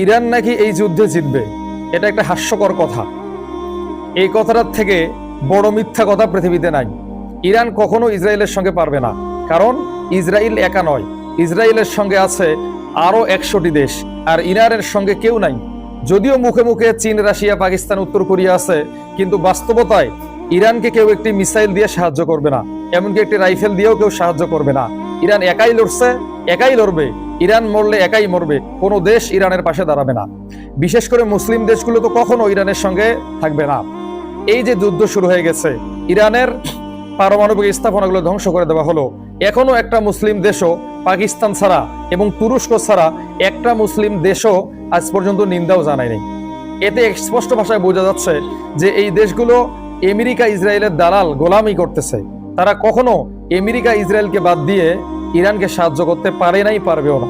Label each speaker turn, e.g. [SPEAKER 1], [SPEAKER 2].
[SPEAKER 1] Iran নাকি এই যুদ্ধে জিতবে, এটা একটা হাস্যকর কথা। এই কথাটার থেকে বড় মিথ্যা কথা পৃথিবীতে নাই। ইরান কখনো ইসরায়েলের সঙ্গে পারবে না, কারণ ইসরায়েল একা নয়, ইসরায়েলের সঙ্গে আছে আরো 100টি দেশ, আর ইরানের সঙ্গে কেউ নাই। যদিও মুখে মুখে চীন, রাশিয়া, পাকিস্তান, উত্তর কোরিয়া আছে, কিন্তু বাস্তবতায় ইরানকে কেউ একটি মিসাইল দিয়ে সাহায্য করবে না, এমনকি একটি রাইফেল দিয়েও কেউ সাহায্য করবে না। ইরান একাই লড়ছে, একাই লড়বে। ইরান মরলে একাই মরবে, কোনো দেশ ইরানের পাশে দাঁড়াবে না। বিশেষ করে মুসলিম দেশগুলো তো কখনো ইরানের সঙ্গে থাকবে না। এই যে যুদ্ধ শুরু হয়ে গেছে, ইরানের পারমাণবিক স্থাপনাগুলো ধ্বংস করে দেওয়া হলো, এখনো একটা মুসলিম দেশও পাকিস্তান ছাড়া এবং তুরস্ক ছাড়া একটা মুসলিম দেশও আজ পর্যন্ত নিন্দাও জানায়নি। এতে স্পষ্ট ভাষায় বোঝা যাচ্ছে যে এই দেশগুলো আমেরিকা ইসরায়েলের দালাল, গোলামি করতেছে। তারা কখনো আমেরিকা ইসরায়েলকে বাদ দিয়ে ইরানকে সাহায্য করতে পারে নাই, পারবেও না।